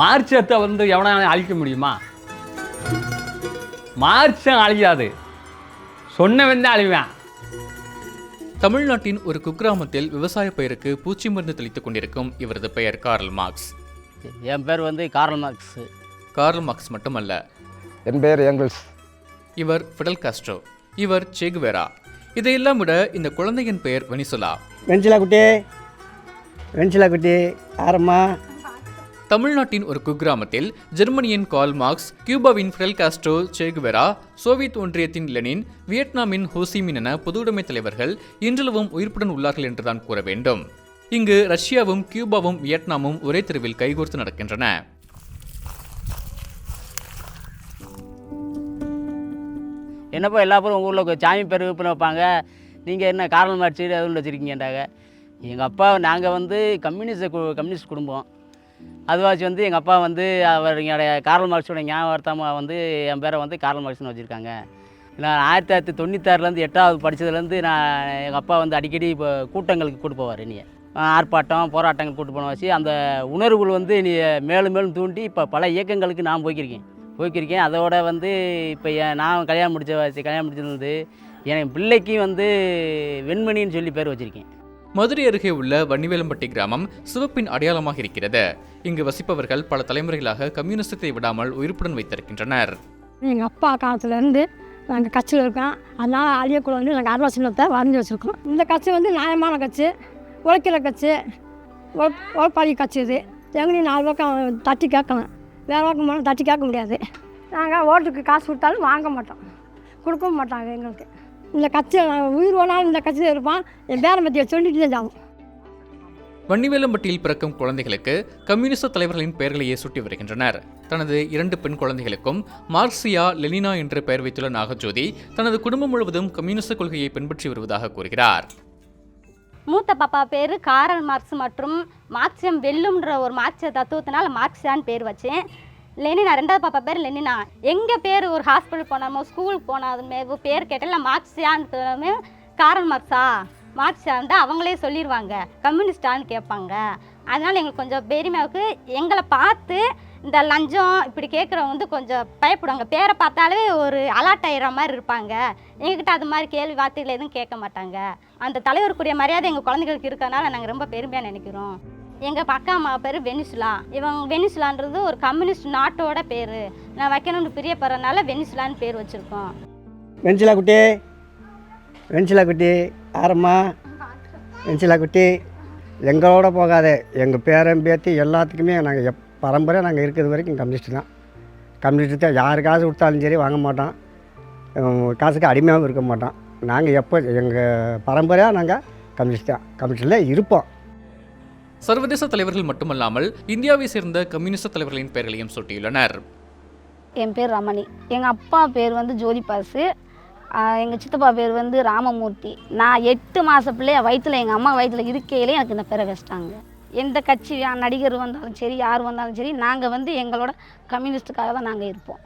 மார்க்சியத்தை வந்து எவனாலும் அழிக்க முடியுமா? மார்க்சியம் அழியாது, சொன்னவன் தான் அழிவேன். தமிழ்நாட்டின் ஒரு குக்கிராமத்தில் விவசாய பயிருக்கு பூச்சி மருந்து தெளித்துக் கொண்டிருக்கும் இவரது பெயர் கார்ல் மார்க்ஸ். என் பேர் வந்து கார்ல் மார்க்ஸ். கார்ல் மார்க்ஸ் மட்டுமல்ல, என் பேர் ஏங்கல்ஸ். இவர் ஃபிடல் காஸ்ட்ரோ, இவர் சே குவேரா. இதையெல்லாம் விட இந்த குழந்தையின் பெயர் வெனிசுலா. வெனிசுலா குட்டி ஆரம்மா. தமிழ்நாட்டின் ஒரு குக்கிராமத்தில் ஜெர்மனியின் கார்ல் மார்க்ஸ், கியூபாவின் ஃபிடல் காஸ்ட்ரோ, சே குவேரா, சோவியத் ஒன்றியத்தின் லெனின், வியட்நாமின் ஹோசிமின் என பொதுவுடைமை தலைவர்கள் இன்றளவும் உயிர்ப்புடன் உள்ளார்கள் என்றுதான் கூற வேண்டும். இங்கு ரஷ்யாவும் கியூபாவும் வியட்நாமும் ஒரே தெருவில் கைகோர்த்து நடக்கின்றன. என்னப்போ எல்லா பேரும் உங்கள் ஊரில் சாமி பேர் விற்பனை வைப்பாங்க, நீங்கள் என்ன கார்ல் மார்க்ஸ் அது வச்சுருக்கீங்கன்றாங்க. எங்கள் அப்பா நாங்கள் வந்து கம்யூனிஸ்ட் குடும்பம். அதுவாச்சு வந்து எங்கள் அப்பா வந்து அவர் எங்களுடைய கார்ல் மார்க்ஸோட ஞாபகார்த்தமாக வந்து என் பேரை வந்து கார்ல் மார்க்ஸ்னு வச்சுருக்காங்க. நான் 1996 8வது படித்ததுலேருந்து எங்கள் அப்பா வந்து அடிக்கடி இப்போ கூட்டங்களுக்கு கூட்டு போவார். நீ ஆர்ப்பாட்டம் போராட்டங்கள் கூட்டு போன வச்சு அந்த உணர்வுகள் வந்து நீ மேலும் மேலும் தூண்டி இப்போ பல இயக்கங்களுக்கு நான் போய்க்கிருக்கேன். அதோட வந்து இப்போ நான் கல்யாணம் முடிச்சது என் பிள்ளைக்கும் வந்து வெண்மணின்னு சொல்லி பேர் வச்சுருக்கேன். மதுரை அருகே உள்ள வன்னிவேலம்பட்டி கிராமம் சிவப்பின் அடையாளமாக இருக்கிறது. இங்கு வசிப்பவர்கள் பல தலைமுறைகளாக கம்யூனிஸ்டத்தை விடாமல் உயிர்ப்புடன் வைத்திருக்கின்றனர். எங்கள் அப்பா காலத்துலேருந்து நாங்கள் கட்சியில் இருக்கோம். அதனால் அழியக்கூடாது நாங்கள் அருவா சின்னத்தை வரைஞ்சி வச்சுருக்கோம். இந்த கட்சி வந்து நியாயமான கட்சி, உழைக்கிற கட்சி, உழைப்பாளி கட்சி. இது எங்களையும் 4 பக்கம் தட்டி கேட்கலாம், வேறு பக்கம் போனால் தட்டி கேட்க முடியாது. நாங்கள் ஓட்டுக்கு காசு கொடுத்தாலும் வாங்க மாட்டோம், கொடுக்கவும் மாட்டாங்க எங்களுக்கு. இந்த கட்சியை நாங்கள் உயிர் போனாலும் இந்த கட்சியில் இருப்பான். என் பேரை பற்றியை சொல்லிட்டு தான் ஆகும். வன்னிவேலம்பட்டியில் பிறக்கும் குழந்தைகளுக்கு கம்யூனிஸ்ட் தலைவர்களின் பெயர்களையே சுட்டி வருகின்றனர். தனது 2 பெண் குழந்தைகளுக்கும் மார்க்சியா, லெனினா என்று பெயர் வைத்துள்ள நாகஜோதி தனது குடும்பம் முழுவதும் கம்யூனிஸ்ட் கொள்கையை பின்பற்றி வருவதாக கூறுகிறார். மூத்த பாப்பா பேர் காரல் மார்க்ஸ் மற்றும் மார்க்சியம் வெல்லும்ன்ற ஒரு மார்க்சிய தத்துவத்தினால் மார்க்சியான்னு பேர் வச்சேன். லெனினா 2வது பாப்பா பேர் லெனினா. எங்கள் பேர் ஒரு ஹாஸ்பிட்டல் போனாமோ ஸ்கூலுக்கு போனாலுமே பேர் கேட்டால் மார்க்சியான்னு காரல் மார்க்ஸா மார்க்சியான்னு அவங்களே சொல்லிடுவாங்க, கம்யூனிஸ்டான்னு கேட்பாங்க. அதனால் எங்களுக்கு கொஞ்சம் பெருமையாவுக்கு எங்களை பார்த்து இந்த லஞ்சம் இப்படி கேட்குறவங்க வந்து கொஞ்சம் பயப்படுவாங்க. பேரை பார்த்தாலே ஒரு அலாட் ஆகிற மாதிரி இருப்பாங்க. எங்ககிட்ட அது மாதிரி கேள்வி வார்த்தைகள் எதுவும் கேட்க மாட்டாங்க. அந்த தலைவருக்குரிய மரியாதை எங்கள் குழந்தைகளுக்கு இருக்கிறதுனால நாங்கள் ரொம்ப பெருமையாக நினைக்கிறோம். எங்கள் அக்கா அம்மா பேர் வெனிசுலா. வெனிசுலான்றது ஒரு கம்யூனிஸ்ட் நாட்டோட பேர். நான் வைக்கணும்னு பிரியப்படுறதுனால வெனிசுலான்னு பேர் வச்சுருக்கோம். வெனிசுலா குட்டி ஆரம்மா. வெனிசுலா குட்டி எங்களோட போகாதே. எங்கள் பேரன் பேத்தி எல்லாத்துக்குமே நாங்கள் பரம்பரையாக நாங்கள் இருக்கிறது வரைக்கும் கம்யூனிஸ்ட் தான். கம்யூனிஸ்ட் தான். யார் காசு கொடுத்தாலும் சரி வாங்க மாட்டோம், காசுக்கு அடிமையாகவும் இருக்க மாட்டோம். நாங்கள் எப்போ எங்கள் பரம்பரையாக நாங்கள் கம்யூனிஸ்ட் தான், கம்யூனிஸ்டில் இருப்போம். சர்வதேச தலைவர்கள் மட்டுமல்லாமல் இந்தியாவை சேர்ந்த கம்யூனிஸ்ட் தலைவர்களின் பெயர்களையும் சூட்டியுள்ளனர். என் பேர் ரமணி. எங்கள் அப்பா பேர் வந்து ஜோதிபாசு. எங்கள் சித்தப்பா பேர் வந்து ராமமூர்த்தி. நான் 8 மாத பிள்ளைய வயிற்றில் எங்கள் அம்மா வயிற்றில் இருக்கையிலே எனக்கு இந்த பேரை வச்சிட்டாங்க. எந்த கட்சி நடிகர் வந்தாலும் சரி, யார் வந்தாலும் சரி, நாங்கள் வந்து எங்களோட கம்யூனிஸ்டுக்காக தான் நாங்கள் இருப்போம்.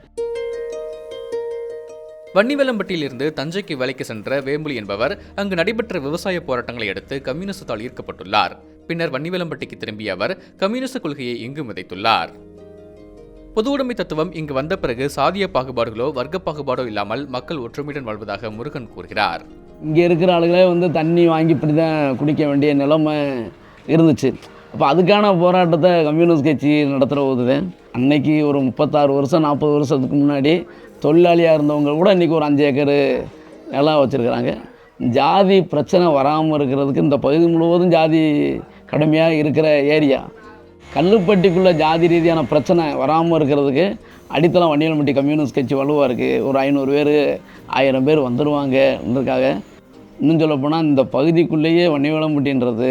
வன்னிவேலம்பட்டியிலிருந்து தஞ்சைக்கு வேலைக்கு சென்ற வேம்புலி என்பவர் அங்கு நடைபெற்ற விவசாய போராட்டங்களை அடுத்து கம்யூனிஸ்டால் ஈர்க்கப்பட்டுள்ளார். பின்னர் வன்னிவேலம்பட்டிக்கு திரும்பிய அவர் கம்யூனிஸ்ட் கொள்கையை இங்கு விதைத்துள்ளார். பொதுவுடைமை தத்துவம் இங்கு வந்த பிறகு சாதிய பாகுபாடுகளோ வர்க்க பாகுபாடோ இல்லாமல் மக்கள் ஒற்றுமையுடன் வாழ்வதாக முருகன் கூறுகிறார். இங்கே இருக்கிற ஆளுகளே வந்து தண்ணி வாங்கி இப்படி தான் குடிக்க வேண்டிய நிலைமை இருந்துச்சு. அப்போ அதுக்கான போராட்டத்தை கம்யூனிஸ்ட் கட்சி நடத்துகிற போது அன்னைக்கு ஒரு 36 வருஷம் 40 வருஷத்துக்கு முன்னாடி தொழிலாளியாக இருந்தவங்க கூட இன்றைக்கி ஒரு 5 ஏக்கர் நிலம் வச்சுருக்கிறாங்க. ஜாதி பிரச்சனை வராமல் இருக்கிறதுக்கு இந்த பகுதி முழுவதும் ஜாதி கடுமையாக இருக்கிற ஏரியா. கல்லுப்பட்டிக்குள்ளே ஜாதி ரீதியான பிரச்சனை வராமல் இருக்கிறதுக்கு அடித்தளம் வன்னிவேலம்பட்டி கம்யூனிஸ்ட் கட்சி வலுவாக இருக்குது. ஒரு 500 பேர் 1000 பேர் வந்துடுவாங்கன்றதுக்காக. இன்னும் சொல்லப்போனால் இந்த பகுதிக்குள்ளேயே வன்னிவேலம்பட்டின்றது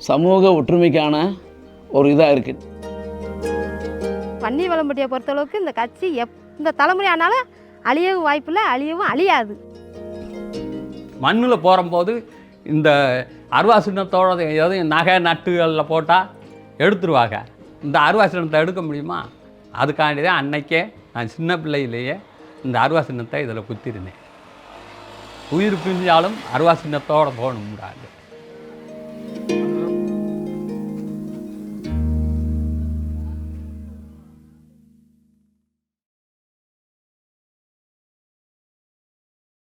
சமூக ஒற்றுமைக்கான ஒரு இதாக இருக்குது. வன்னிவேலம்பட்டியை பொறுத்தளவுக்கு இந்த கட்சி இந்த தலைமுறை ஆனாலும் அழியவும் வாய்ப்பில்லை, அழியவும் அழியாது. மண்ணில் போகும்போது இந்த அருவா சின்னத்தோட ஏதாவது நகை நட்டுகளில் போட்டால் எடுத்துருவாங்க. இந்த அருவா சின்னத்தை எடுக்க முடியுமா? அதுக்காண்டி தான் அன்னைக்கே நான் சின்ன பிள்ளையிலேயே இந்த அருவா சின்னத்தை இதில் குத்திருந்தேன். உயிர் பிரிஞ்சாலும் அருவா சின்னத்தோடு போகணும்.